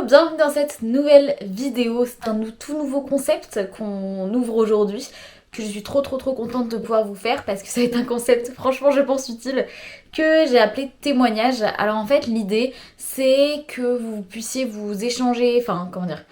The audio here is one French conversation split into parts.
bienvenue dans cette nouvelle vidéo. C'est un tout nouveau concept qu'on ouvre aujourd'hui, que je suis trop contente de pouvoir vous faire parce que ça va être un concept franchement je pense utile, que j'ai appelé témoignage. Alors en fait l'idée c'est que vous puissiez vous échanger, enfin comment dire,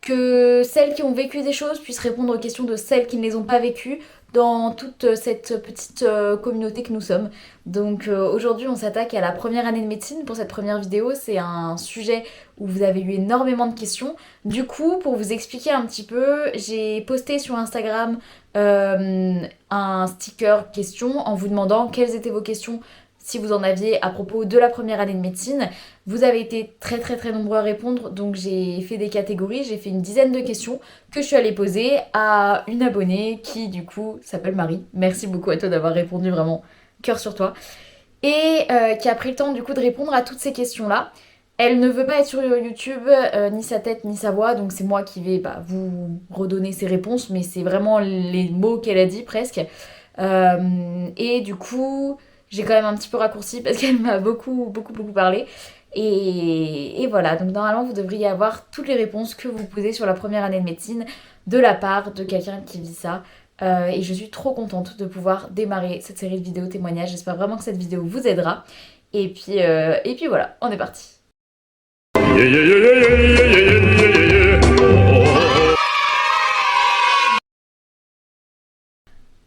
que celles qui ont vécu des choses puissent répondre aux questions de celles qui ne les ont pas vécues dans toute cette petite communauté que nous sommes. Donc aujourd'hui on s'attaque à la première année de médecine. Pour cette première vidéo, c'est un sujet où vous avez eu énormément de questions. Du coup, pour vous expliquer un petit peu, j'ai posté sur Instagram un sticker questions en vous demandant quelles étaient vos questions si vous en aviez à propos de la première année de médecine. Vous avez été très nombreux à répondre, donc j'ai fait des catégories, j'ai fait une dizaine de questions que je suis allée poser à une abonnée qui du coup s'appelle Marie. Merci beaucoup à toi d'avoir répondu, vraiment cœur sur toi. Et qui a pris le temps du coup de répondre à toutes ces questions-là. Elle ne veut pas être sur YouTube, ni sa tête ni sa voix, donc c'est moi qui vais vous redonner ses réponses, mais c'est vraiment les mots qu'elle a dit presque. Et du coup, j'ai quand même un petit peu raccourci parce qu'elle m'a beaucoup parlé. Et voilà, donc normalement vous devriez avoir toutes les réponses que vous posez sur la première année de médecine de la part de quelqu'un qui vit ça. Et je suis trop contente de pouvoir démarrer cette série de vidéos témoignages. J'espère vraiment que cette vidéo vous aidera. Et puis voilà, on est parti.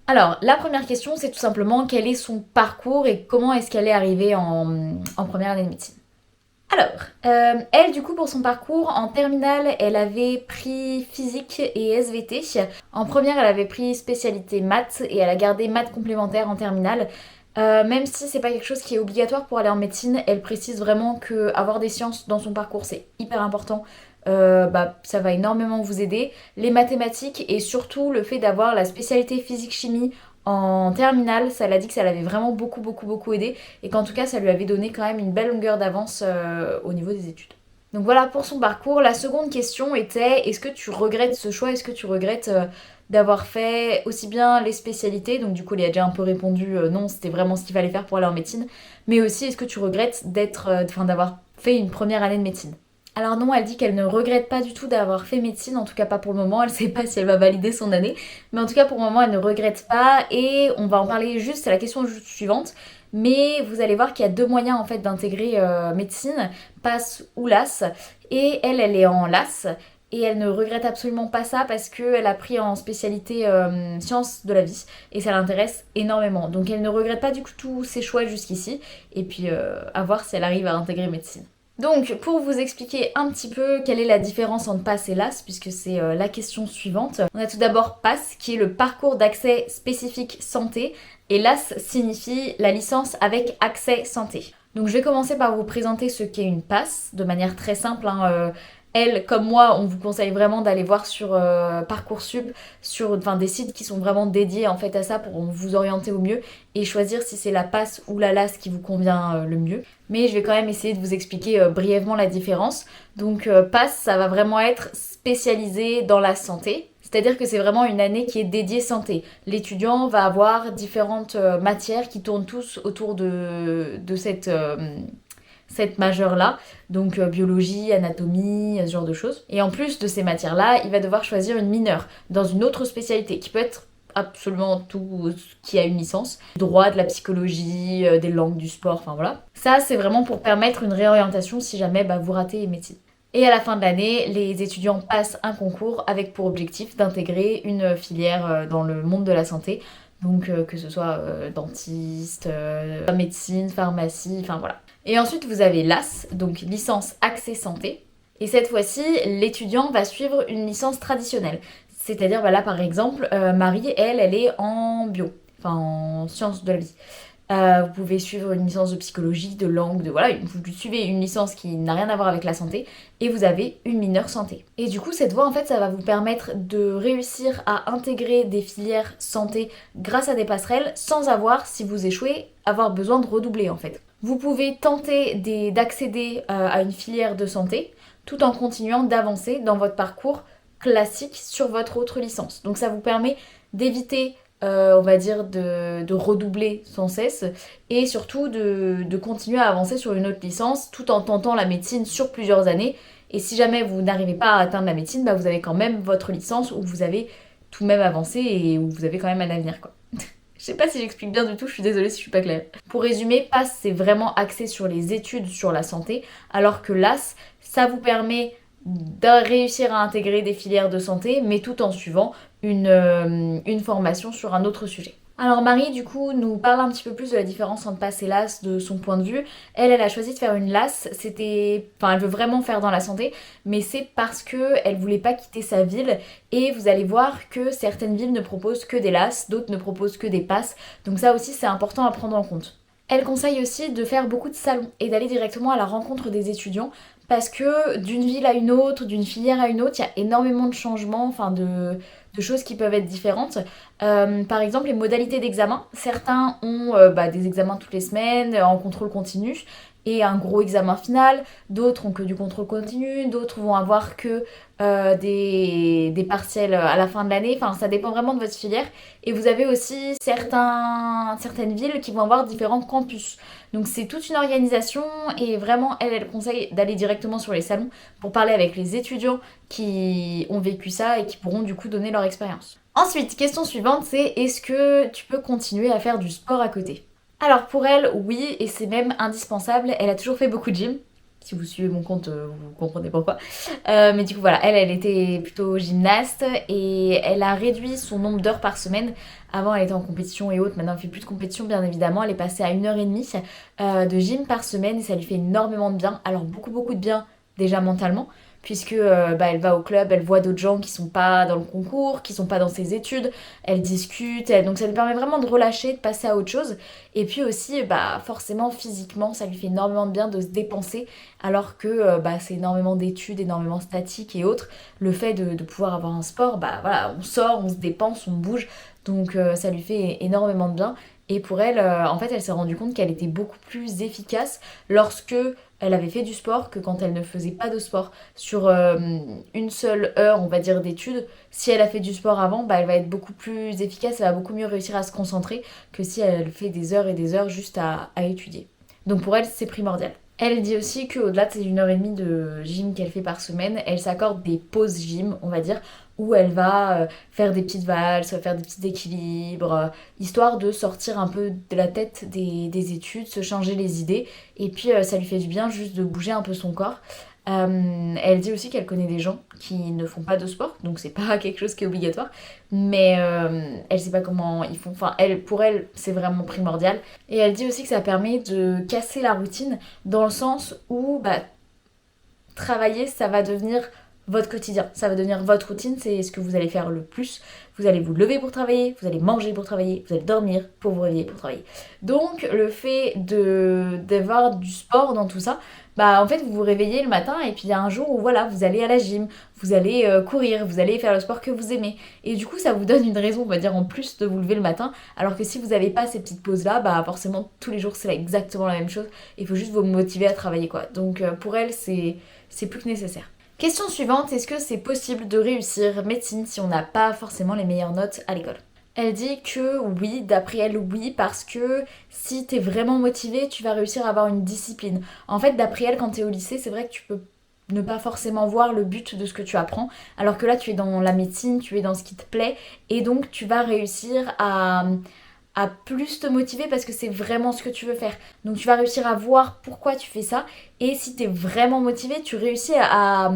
Alors, la première question, c'est tout simplement quel est son parcours et comment est-ce qu'elle est arrivée en première année de médecine. Alors, elle, du coup, pour son parcours, en terminale, elle avait pris physique et SVT. En première, elle avait pris spécialité maths et elle a gardé maths complémentaires en terminale. Même si c'est pas quelque chose qui est obligatoire pour aller en médecine, elle précise vraiment que avoir des sciences dans son parcours, c'est hyper important. Ça va énormément vous aider. Les mathématiques et surtout le fait d'avoir la spécialité physique-chimie en terminale, ça l'a dit que ça l'avait vraiment beaucoup aidé et qu'en tout cas ça lui avait donné quand même une belle longueur d'avance au niveau des études. Donc voilà pour son parcours. La seconde question était est-ce que tu regrettes ce choix? Est-ce que tu regrettes d'avoir fait aussi bien les spécialités? Donc du coup, il a déjà un peu répondu non, c'était vraiment ce qu'il fallait faire pour aller en médecine. Mais aussi, est-ce que tu regrettes d'avoir fait une première année de médecine? Alors non, elle dit qu'elle ne regrette pas du tout d'avoir fait médecine, en tout cas pas pour le moment, elle sait pas si elle va valider son année, mais en tout cas pour le moment elle ne regrette pas et on va en parler juste, c'est la question suivante, mais vous allez voir qu'il y a deux moyens en fait d'intégrer médecine, PASS ou LAS, et elle est en LAS, et elle ne regrette absolument pas ça parce qu'elle a pris en spécialité sciences de la vie et ça l'intéresse énormément. Donc elle ne regrette pas du tout ses choix jusqu'ici et puis à voir si elle arrive à intégrer médecine. Donc, pour vous expliquer un petit peu quelle est la différence entre PASS et LAS, puisque c'est la question suivante, on a tout d'abord PASS, qui est le parcours d'accès spécifique santé, et LAS signifie la licence avec accès santé. Donc, je vais commencer par vous présenter ce qu'est une PASS, de manière très simple. Elle, comme moi, on vous conseille vraiment d'aller voir sur Parcoursup, sur des sites qui sont vraiment dédiés en fait à ça pour vous orienter au mieux et choisir si c'est la PASS ou la LAS qui vous convient le mieux. Mais je vais quand même essayer de vous expliquer brièvement la différence. Donc PASS, ça va vraiment être spécialisé dans la santé. C'est-à-dire que c'est vraiment une année qui est dédiée santé. L'étudiant va avoir différentes matières qui tournent tous autour de cette majeure-là, donc biologie, anatomie, ce genre de choses. Et en plus de ces matières-là, il va devoir choisir une mineure dans une autre spécialité qui peut être absolument tout ce qui a une licence. Droit, de la psychologie, des langues, du sport, enfin voilà. Ça, c'est vraiment pour permettre une réorientation si jamais vous ratez médecine. Et à la fin de l'année, les étudiants passent un concours avec pour objectif d'intégrer une filière dans le monde de la santé. Donc que ce soit dentiste, médecine, pharmacie, enfin voilà. Et ensuite vous avez LAS, donc licence accès santé. Et cette fois-ci, l'étudiant va suivre une licence traditionnelle. C'est-à-dire là par exemple, Marie, elle est en bio, enfin en sciences de la vie. Vous pouvez suivre une licence de psychologie, de langue, voilà, vous suivez une licence qui n'a rien à voir avec la santé et vous avez une mineure santé. Et du coup, cette voie, en fait, ça va vous permettre de réussir à intégrer des filières santé grâce à des passerelles sans avoir, si vous échouez, avoir besoin de redoubler en fait. Vous pouvez tenter d'accéder à une filière de santé tout en continuant d'avancer dans votre parcours classique sur votre autre licence. Donc ça vous permet d'éviter on va dire, de redoubler sans cesse et surtout de continuer à avancer sur une autre licence tout en tentant la médecine sur plusieurs années Et si jamais vous n'arrivez pas à atteindre la médecine, bah vous avez quand même votre licence où vous avez tout de même avancé et où vous avez quand même un avenir quoi. Je sais pas si j'explique bien du tout, je suis désolée si je suis pas claire. Pour résumer, PASS c'est vraiment axé sur les études sur la santé, alors que LAS, ça vous permet de réussir à intégrer des filières de santé, mais tout en suivant une formation sur un autre sujet. Alors Marie, du coup, nous parle un petit peu plus de la différence entre PASS et LAS de son point de vue. Elle a choisi de faire une LAS, elle veut vraiment faire dans la santé, mais c'est parce que elle voulait pas quitter sa ville, et vous allez voir que certaines villes ne proposent que des LAS, d'autres ne proposent que des PASS, donc ça aussi c'est important à prendre en compte. Elle conseille aussi de faire beaucoup de salons et d'aller directement à la rencontre des étudiants parce que d'une ville à une autre, d'une filière à une autre, il y a énormément de changements, de choses qui peuvent être différentes. Par exemple, les modalités d'examen. Certains ont des examens toutes les semaines en contrôle continu et un gros examen final. D'autres ont que du contrôle continu. D'autres vont avoir que des partiels à la fin de l'année. Enfin, ça dépend vraiment de votre filière. Et vous avez aussi certaines villes qui vont avoir différents campus. Donc c'est toute une organisation et vraiment, elle conseille d'aller directement sur les salons pour parler avec les étudiants qui ont vécu ça et qui pourront du coup donner leur expérience. Ensuite, question suivante, c'est est-ce que tu peux continuer à faire du sport à côté? Alors pour elle, oui, et c'est même indispensable. Elle a toujours fait beaucoup de gym. Si vous suivez mon compte, vous comprenez pourquoi. Mais du coup, voilà, elle était plutôt gymnaste et elle a réduit son nombre d'heures par semaine. Avant, elle était en compétition et autres. Maintenant, elle fait plus de compétition, bien évidemment. Elle est passée à 1h30 de gym par semaine et ça lui fait énormément de bien. Alors, beaucoup, beaucoup de bien déjà mentalement, puisque elle va au club, elle voit d'autres gens qui sont pas dans le concours, qui sont pas dans ses études, elle discute, donc ça lui permet vraiment de relâcher, de passer à autre chose. Et puis aussi, forcément, physiquement, ça lui fait énormément de bien de se dépenser, alors que c'est énormément d'études, énormément statique et autres. Le fait de pouvoir avoir un sport, voilà, on sort, on se dépense, on bouge, donc ça lui fait énormément de bien. Et pour elle, en fait, elle s'est rendue compte qu'elle était beaucoup plus efficace lorsque elle avait fait du sport que quand elle ne faisait pas de sport. Sur une seule heure, on va dire, d'études, si elle a fait du sport avant, elle va être beaucoup plus efficace, elle va beaucoup mieux réussir à se concentrer que si elle fait des heures et des heures juste à étudier. Donc pour elle, c'est primordial. Elle dit aussi qu'au-delà de ces 1h30 de gym qu'elle fait par semaine, elle s'accorde des pauses gym, on va dire, où elle va faire des petites valses, faire des petits équilibres, histoire de sortir un peu de la tête des études, se changer les idées, et puis ça lui fait du bien juste de bouger un peu son corps. Elle dit aussi qu'elle connaît des gens qui ne font pas de sport, donc c'est pas quelque chose qui est obligatoire, mais elle sait pas comment ils font. Enfin, pour elle, c'est vraiment primordial. Et elle dit aussi que ça permet de casser la routine dans le sens où travailler, ça va devenir votre quotidien, ça va devenir votre routine, c'est ce que vous allez faire le plus. Vous allez vous lever pour travailler, vous allez manger pour travailler, vous allez dormir pour vous réveiller pour travailler. Donc le fait d'avoir du sport dans tout ça, en fait vous vous réveillez le matin et puis il y a un jour où voilà, vous allez à la gym, vous allez courir, vous allez faire le sport que vous aimez. Et du coup ça vous donne une raison, on va dire, en plus de vous lever le matin, alors que si vous n'avez pas ces petites pauses là, forcément tous les jours c'est exactement la même chose. Il faut juste vous motiver à travailler quoi. Donc pour elle c'est plus que nécessaire. Question suivante, est-ce que c'est possible de réussir médecine si on n'a pas forcément les meilleures notes à l'école? Elle dit que oui, d'après elle oui, parce que si t'es vraiment motivé, tu vas réussir à avoir une discipline. En fait, d'après elle, quand t'es au lycée, c'est vrai que tu peux ne pas forcément voir le but de ce que tu apprends, alors que là tu es dans la médecine, tu es dans ce qui te plaît, et donc tu vas réussir à plus te motiver parce que c'est vraiment ce que tu veux faire. Donc tu vas réussir à voir pourquoi tu fais ça, et si tu es vraiment motivé, tu réussis à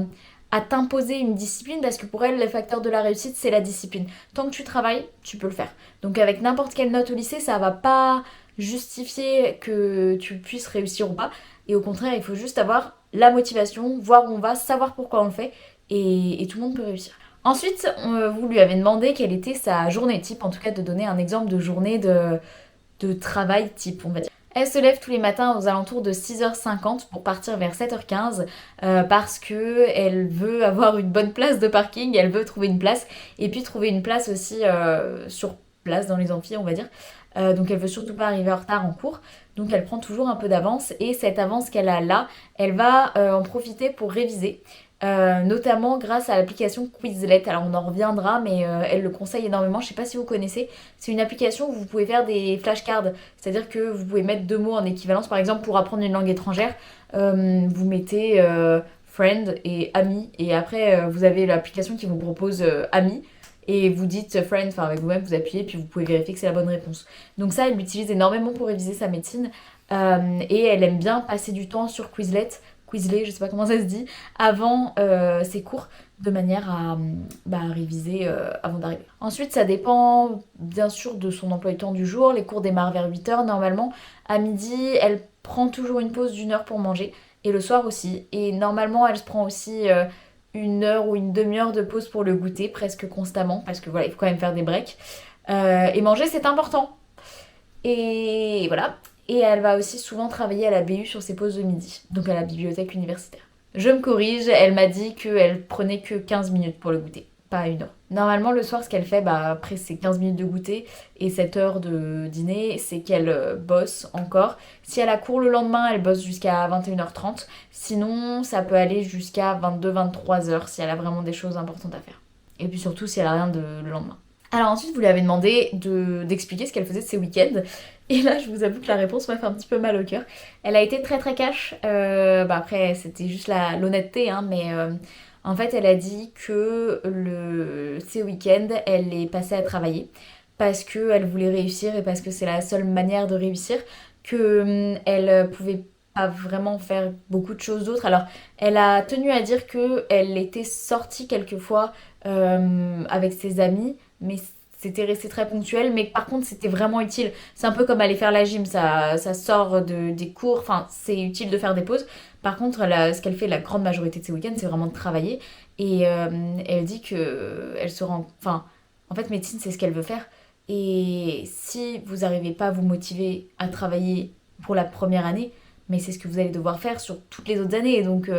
t'imposer une discipline parce que pour elle, le facteur de la réussite, c'est la discipline. Tant que tu travailles, tu peux le faire. Donc avec n'importe quelle note au lycée, ça va pas justifier que tu puisses réussir ou pas, et au contraire, il faut juste avoir la motivation, voir où on va, savoir pourquoi on le fait, et tout le monde peut réussir. Ensuite, vous lui avez demandé quelle était sa journée type, en tout cas de donner un exemple de journée de travail type, on va dire. Elle se lève tous les matins aux alentours de 6h50 pour partir vers 7h15 parce que elle veut avoir une bonne place de parking, elle veut trouver une place et puis trouver une place aussi sur place dans les amphis, on va dire. Donc elle veut surtout pas arriver en retard en cours, donc elle prend toujours un peu d'avance, et cette avance qu'elle a là, elle va en profiter pour réviser. Notamment grâce à l'application Quizlet. Alors on en reviendra, mais elle le conseille énormément. Je sais pas si vous connaissez. C'est une application où vous pouvez faire des flashcards, c'est-à-dire que vous pouvez mettre deux mots en équivalence. Par exemple, pour apprendre une langue étrangère, vous mettez friend et ami, et après vous avez l'application qui vous propose ami, et vous dites friend, enfin avec vous-même, vous appuyez, puis vous pouvez vérifier que c'est la bonne réponse. Donc ça, elle l'utilise énormément pour réviser sa médecine, et elle aime bien passer du temps sur Quizlet, je sais pas comment ça se dit, avant ses cours, de manière à réviser avant d'arriver. Ensuite, ça dépend bien sûr de son emploi du temps du jour. Les cours démarrent vers 8h normalement. À midi, elle prend toujours une pause d'1 heure pour manger, et le soir aussi. Et normalement, elle se prend aussi 1 heure ou une demi-heure de pause pour le goûter, presque constamment, parce que voilà, il faut quand même faire des breaks. Et manger, c'est important. Et voilà. Et elle va aussi souvent travailler à la BU sur ses pauses de midi, donc à la bibliothèque universitaire. Je me corrige, elle m'a dit qu'elle prenait que 15 minutes pour le goûter, pas 1 heure. Normalement, le soir, ce qu'elle fait, après ces 15 minutes de goûter et 7 heures de dîner, c'est qu'elle bosse encore. Si elle a cours le lendemain, elle bosse jusqu'à 21h30. Sinon, ça peut aller jusqu'à 22-23h si elle a vraiment des choses importantes à faire. Et puis surtout, si elle a rien le lendemain. Alors ensuite, vous lui avez demandé d'expliquer ce qu'elle faisait de ses week-ends. Et là, je vous avoue que la réponse m'a fait un petit peu mal au cœur. Elle a été très très cash. Après, c'était juste l'honnêteté, hein, mais en fait, elle a dit que ces week-ends, elle les passait à travailler parce qu'elle voulait réussir et parce que c'est la seule manière de réussir, qu'elle pouvait pas vraiment faire beaucoup de choses d'autres. Alors, elle a tenu à dire qu'elle était sortie quelquefois avec ses amis, mais c'était resté très ponctuel, mais par contre c'était vraiment utile. C'est un peu comme aller faire la gym, ça sort des cours, enfin c'est utile de faire des pauses. Par contre, ce qu'elle fait la grande majorité de ses week-ends, c'est vraiment de travailler. Et elle dit que elle se rend... Enfin, en fait, médecine, c'est ce qu'elle veut faire. Et si vous n'arrivez pas à vous motiver à travailler pour la première année, mais c'est ce que vous allez devoir faire sur toutes les autres années. Donc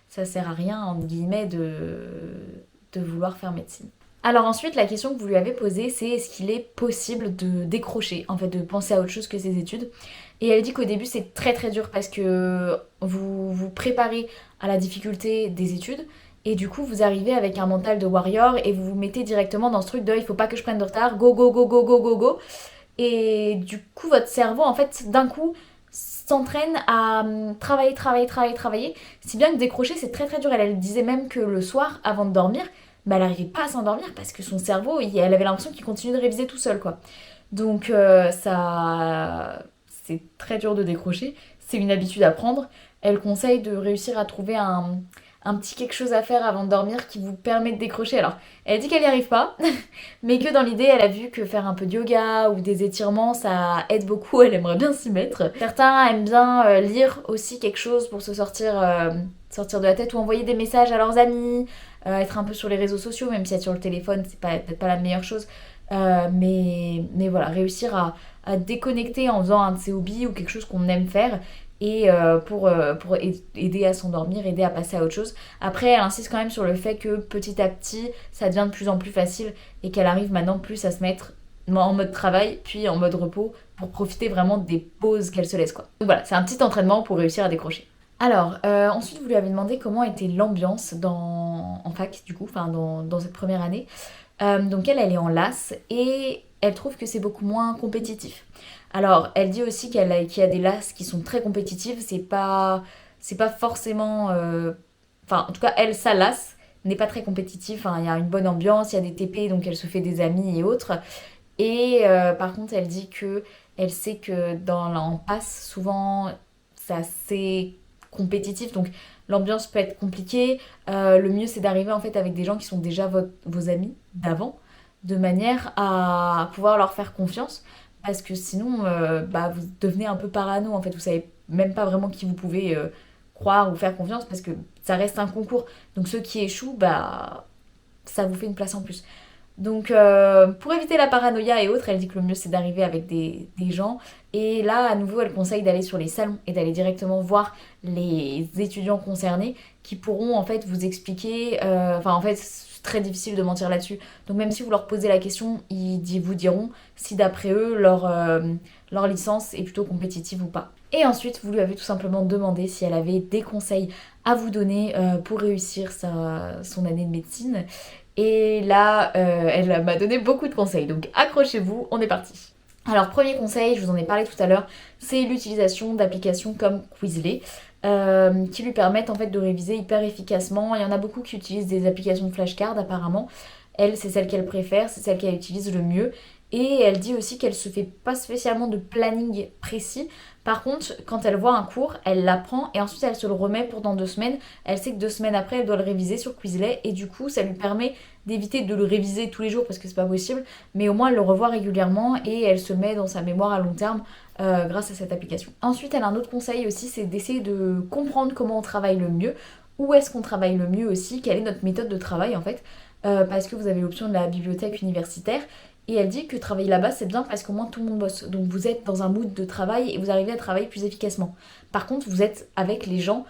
ça sert à rien, entre guillemets, de vouloir faire médecine. Alors ensuite, la question que vous lui avez posée, c'est est-ce qu'il est possible de décrocher, en fait, de penser à autre chose que ses études. Et elle dit qu'au début, c'est très très dur parce que vous vous préparez à la difficulté des études, et du coup, vous arrivez avec un mental de warrior et vous vous mettez directement dans ce truc de il faut pas que je prenne de retard, go go go go go go go. Et du coup, votre cerveau, en fait, d'un coup, s'entraîne à travailler, travailler, travailler, travailler. Si bien que décrocher, c'est très très dur. Elle disait même que le soir, avant de dormir, elle n'arrivait pas à s'endormir parce que son cerveau, elle avait l'impression qu'il continuait de réviser tout seul, quoi. Donc c'est très dur de décrocher. C'est une habitude à prendre. Elle conseille de réussir à trouver un petit quelque chose à faire avant de dormir qui vous permet de décrocher. Alors, elle dit qu'elle n'y arrive pas, mais que dans l'idée, elle a vu que faire un peu de yoga ou des étirements, ça aide beaucoup, elle aimerait bien s'y mettre. Certains aiment bien lire aussi quelque chose pour se sortir de la tête ou envoyer des messages à leurs amis, être un peu sur les réseaux sociaux, même si être sur le téléphone, c'est peut-être pas la meilleure chose. Mais voilà, réussir à déconnecter en faisant un de ses hobbies ou quelque chose qu'on aime faire et pour aider à s'endormir, aider à passer à autre chose. Après, elle insiste quand même sur le fait que petit à petit, ça devient de plus en plus facile et qu'elle arrive maintenant plus à se mettre en mode travail, puis en mode repos, pour profiter vraiment des pauses qu'elle se laisse, quoi. Donc voilà, c'est un petit entraînement pour réussir à décrocher. Alors, ensuite, vous lui avez demandé comment était l'ambiance en fac, du coup, enfin dans cette première année. Donc elle est en LAS et elle trouve que c'est beaucoup moins compétitif. Alors, elle dit aussi qu'il y a des LAS qui sont très compétitives, c'est pas forcément... Enfin, en tout cas, elle, sa LAS n'est pas très compétitive, enfin, il y a une bonne ambiance, il y a des TP, donc elle se fait des amis et autres. Et par contre, elle dit que elle sait que en passe, souvent, c'est assez compétitif, donc l'ambiance peut être compliquée. Le mieux, c'est d'arriver en fait avec des gens qui sont déjà vos amis d'avant, de manière à pouvoir leur faire confiance, parce que sinon, vous devenez un peu parano, en fait, vous savez même pas vraiment qui vous pouvez croire ou faire confiance, parce que ça reste un concours. Donc ceux qui échouent, ça vous fait une place en plus. Donc pour éviter la paranoïa et autres, elle dit que le mieux c'est d'arriver avec des gens. Et là, à nouveau, elle conseille d'aller sur les salons et d'aller directement voir les étudiants concernés qui pourront en fait vous expliquer. En fait, c'est très difficile de mentir là-dessus. Donc même si vous leur posez la question, ils vous diront si d'après eux, leur licence est plutôt compétitive ou pas. Et ensuite, vous lui avez tout simplement demandé si elle avait des conseils à vous donner pour réussir son année de médecine. Et là, elle m'a donné beaucoup de conseils. Donc accrochez-vous, on est parti. Alors premier conseil, je vous en ai parlé tout à l'heure, c'est l'utilisation d'applications comme Quizlet. qui lui permettent en fait de réviser hyper efficacement. Il y en a beaucoup qui utilisent des applications de flashcards apparemment. Elle, c'est celle qu'elle préfère, c'est celle qu'elle utilise le mieux. Et elle dit aussi qu'elle se fait pas spécialement de planning précis. Par contre, quand elle voit un cours, elle l'apprend et ensuite elle se le remet pour dans 2 semaines. Elle sait que 2 semaines après, elle doit le réviser sur Quizlet et du coup, ça lui permet d'éviter de le réviser tous les jours parce que c'est pas possible, mais au moins elle le revoit régulièrement et elle se met dans sa mémoire à long terme grâce à cette application. Ensuite, elle a un autre conseil aussi, c'est d'essayer de comprendre comment on travaille le mieux, où est-ce qu'on travaille le mieux aussi, quelle est notre méthode de travail en fait, parce que vous avez l'option de la bibliothèque universitaire. Et elle dit que travailler là-bas, c'est bien parce qu'au moins tout le monde bosse. Donc vous êtes dans un mood de travail et vous arrivez à travailler plus efficacement. Par contre, vous êtes avec les gens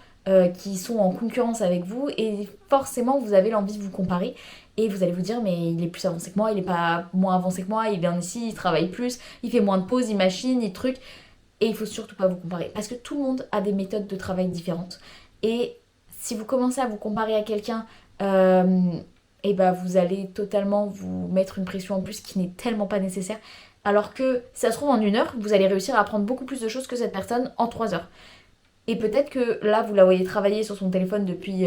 qui sont en concurrence avec vous et forcément vous avez l'envie de vous comparer et vous allez vous dire mais il est plus avancé que moi, il est pas moins avancé que moi, il vient ici, il travaille plus, il fait moins de pauses, il machine, il truc et il faut surtout pas vous comparer parce que tout le monde a des méthodes de travail différentes et si vous commencez à vous comparer à quelqu'un et bah vous allez totalement vous mettre une pression en plus qui n'est tellement pas nécessaire. Alors que si ça se trouve en 1 heure, vous allez réussir à apprendre beaucoup plus de choses que cette personne en 3 heures. Et peut-être que là, vous la voyez travailler sur son téléphone depuis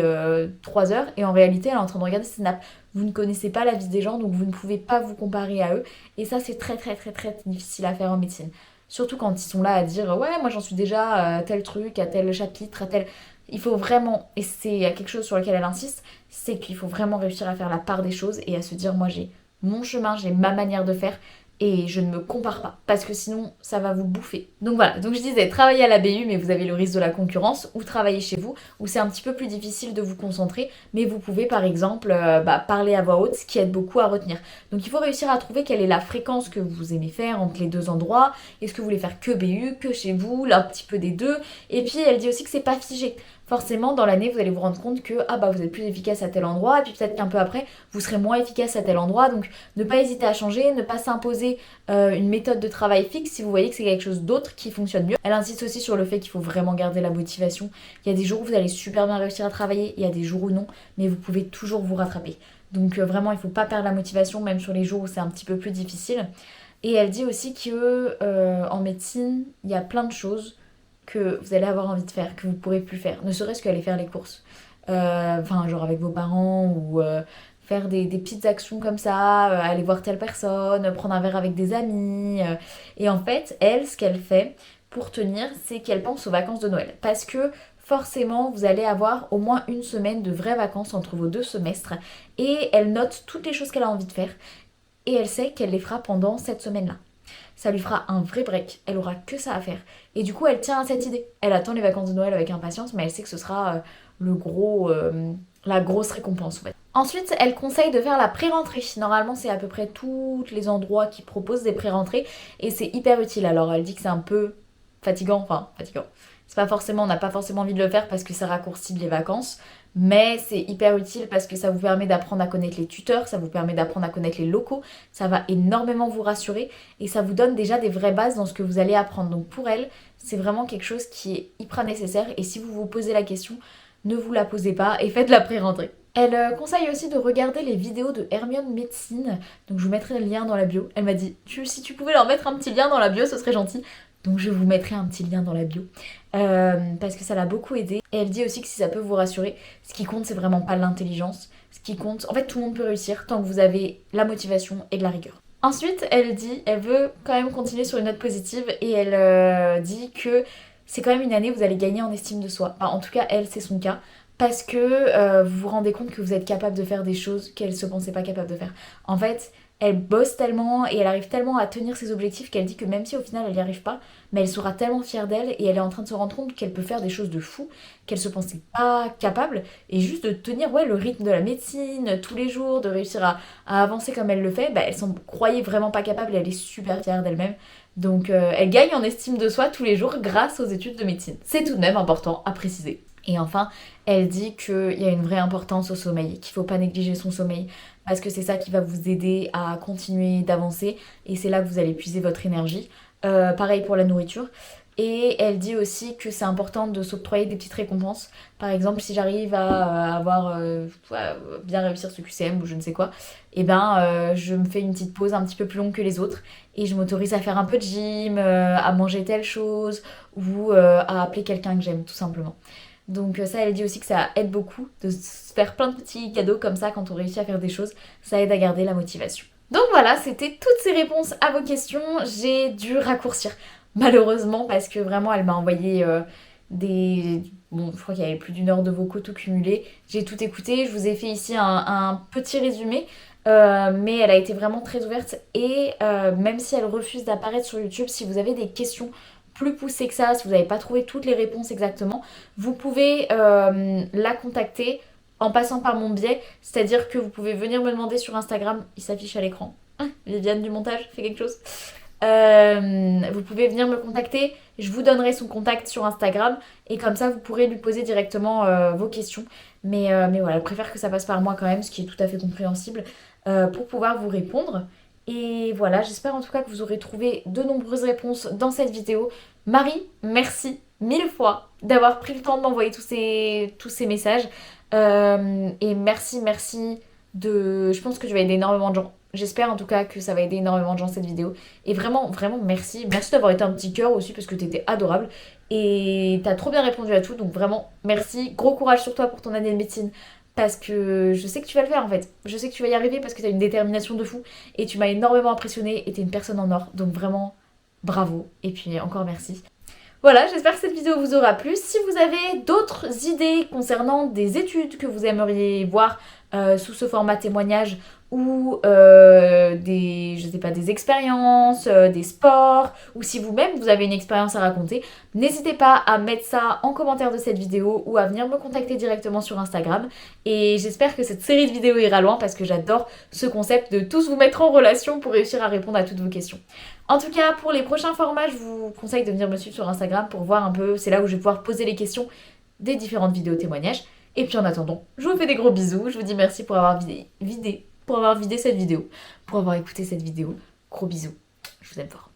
3 heures et en réalité, elle est en train de regarder ses snaps. Vous ne connaissez pas la vie des gens, donc vous ne pouvez pas vous comparer à eux. Et ça, c'est très très très très difficile à faire en médecine. Surtout quand ils sont là à dire ouais, moi j'en suis déjà à tel truc, à tel chapitre, à tel. Il faut vraiment, et c'est quelque chose sur lequel elle insiste, c'est qu'il faut vraiment réussir à faire la part des choses et à se dire moi j'ai mon chemin, j'ai ma manière de faire et je ne me compare pas parce que sinon ça va vous bouffer. Donc voilà, donc je disais travailler à la BU mais vous avez le risque de la concurrence ou travailler chez vous où c'est un petit peu plus difficile de vous concentrer mais vous pouvez par exemple parler à voix haute ce qui aide beaucoup à retenir. Donc il faut réussir à trouver quelle est la fréquence que vous aimez faire entre les deux endroits. Est-ce que vous voulez faire que BU, que chez vous, là un petit peu des deux. Et puis elle dit aussi que c'est pas figé. Forcément, dans l'année, vous allez vous rendre compte que ah bah vous êtes plus efficace à tel endroit, et puis peut-être qu'un peu après, vous serez moins efficace à tel endroit. Donc, ne pas hésiter à changer, ne pas s'imposer une méthode de travail fixe si vous voyez que c'est quelque chose d'autre qui fonctionne mieux. Elle insiste aussi sur le fait qu'il faut vraiment garder la motivation. Il y a des jours où vous allez super bien réussir à travailler, il y a des jours où non, mais vous pouvez toujours vous rattraper. Donc vraiment, il ne faut pas perdre la motivation, même sur les jours où c'est un petit peu plus difficile. Et elle dit aussi que en médecine, il y a plein de choses que vous allez avoir envie de faire, que vous pourrez plus faire. Ne serait-ce qu'aller faire les courses. Enfin, genre avec vos parents ou faire des petites actions comme ça, aller voir telle personne, prendre un verre avec des amis. Et en fait, elle, ce qu'elle fait pour tenir, c'est qu'elle pense aux vacances de Noël. Parce que forcément, vous allez avoir au moins 1 semaine de vraies vacances entre vos 2 semestres. Et elle note toutes les choses qu'elle a envie de faire. Et elle sait qu'elle les fera pendant cette semaine-là. Ça lui fera un vrai break, elle aura que ça à faire. Et du coup, elle tient à cette idée. Elle attend les vacances de Noël avec impatience, mais elle sait que ce sera la grosse récompense en fait. Ensuite, elle conseille de faire la pré-rentrée. Normalement, c'est à peu près tous les endroits qui proposent des pré-rentrées et c'est hyper utile. Alors, elle dit que c'est un peu fatigant. C'est pas forcément, on n'a pas forcément envie de le faire parce que ça raccourcit les vacances, mais c'est hyper utile parce que ça vous permet d'apprendre à connaître les tuteurs, ça vous permet d'apprendre à connaître les locaux, ça va énormément vous rassurer et ça vous donne déjà des vraies bases dans ce que vous allez apprendre. Donc pour elle, c'est vraiment quelque chose qui est hyper nécessaire et si vous vous posez la question, ne vous la posez pas et faites la pré-rentrée. Elle conseille aussi de regarder les vidéos de Hermione Médecine, donc je vous mettrai le lien dans la bio. Elle m'a dit, si tu pouvais leur mettre un petit lien dans la bio, ce serait gentil. Donc je vous mettrai un petit lien dans la bio parce que ça l'a beaucoup aidé. Et elle dit aussi que si ça peut vous rassurer, ce qui compte c'est vraiment pas l'intelligence. Ce qui compte, en fait tout le monde peut réussir tant que vous avez la motivation et de la rigueur. Ensuite elle dit, elle veut quand même continuer sur une note positive et elle dit que c'est quand même une année où vous allez gagner en estime de soi. Enfin, en tout cas elle c'est son cas. Parce que vous vous rendez compte que vous êtes capable de faire des choses qu'elle se pensait pas capable de faire. En fait, elle bosse tellement et elle arrive tellement à tenir ses objectifs qu'elle dit que même si au final elle n'y arrive pas, mais elle sera tellement fière d'elle et elle est en train de se rendre compte qu'elle peut faire des choses de fou, qu'elle se pensait pas capable et juste de tenir le rythme de la médecine tous les jours, de réussir à avancer comme elle le fait, elle s'en croyait vraiment pas capable et elle est super fière d'elle-même. Donc elle gagne en estime de soi tous les jours grâce aux études de médecine. C'est tout de même important à préciser. Et enfin, elle dit qu'il y a une vraie importance au sommeil, qu'il ne faut pas négliger son sommeil, parce que c'est ça qui va vous aider à continuer d'avancer, et c'est là que vous allez puiser votre énergie. Pareil pour la nourriture. Et elle dit aussi que c'est important de s'octroyer des petites récompenses. Par exemple, si j'arrive à avoir ouais, bien réussir ce QCM ou je ne sais quoi, et ben je me fais une petite pause un petit peu plus longue que les autres et je m'autorise à faire un peu de gym, à manger telle chose ou à appeler quelqu'un que j'aime tout simplement. Donc ça, elle dit aussi que ça aide beaucoup de se faire plein de petits cadeaux comme ça quand on réussit à faire des choses. Ça aide à garder la motivation. Donc voilà, c'était toutes ces réponses à vos questions. J'ai dû raccourcir, malheureusement, parce que vraiment, elle m'a envoyé des... Bon, je crois qu'il y avait plus d'une heure de vocaux tout cumulé. J'ai tout écouté, je vous ai fait ici un petit résumé. Mais elle a été vraiment très ouverte et même si elle refuse d'apparaître sur YouTube, si vous avez des questions plus poussées que ça, si vous n'avez pas trouvé toutes les réponses exactement, vous pouvez la contacter en passant par mon biais, c'est-à-dire que vous pouvez venir me demander sur Instagram, il s'affiche à l'écran. Viviane du montage, fait quelque chose. Vous pouvez venir me contacter, je vous donnerai son contact sur Instagram et comme ça vous pourrez lui poser directement vos questions. Mais voilà, je préfère que ça passe par moi quand même, ce qui est tout à fait compréhensible, pour pouvoir vous répondre. Et voilà, j'espère en tout cas que vous aurez trouvé de nombreuses réponses dans cette vidéo. Marie, merci mille fois d'avoir pris le temps de m'envoyer tous ces messages. Et merci de... Je pense que tu vas aider énormément de gens. J'espère en tout cas que ça va aider énormément de gens cette vidéo. Et vraiment, vraiment merci. Merci d'avoir été un petit cœur aussi parce que t'étais adorable. Et t'as trop bien répondu à tout. Donc vraiment, merci. Gros courage sur toi pour ton année de médecine. Parce que je sais que tu vas le faire en fait. Je sais que tu vas y arriver parce que t'as une détermination de fou. Et tu m'as énormément impressionnée et t'es une personne en or. Donc vraiment, bravo. Et puis encore merci. Voilà, j'espère que cette vidéo vous aura plu. Si vous avez d'autres idées concernant des études que vous aimeriez voir sous ce format témoignage ou je sais pas, des expériences, des sports, ou si vous-même vous avez une expérience à raconter, n'hésitez pas à mettre ça en commentaire de cette vidéo ou à venir me contacter directement sur Instagram. Et j'espère que cette série de vidéos ira loin parce que j'adore ce concept de tous vous mettre en relation pour réussir à répondre à toutes vos questions. En tout cas, pour les prochains formats, je vous conseille de venir me suivre sur Instagram pour voir un peu, c'est là où je vais pouvoir poser les questions des différentes vidéos témoignages. Et puis en attendant, je vous fais des gros bisous, je vous dis merci pour avoir vidé cette vidéo, pour avoir écouté cette vidéo. Gros bisous, je vous aime fort.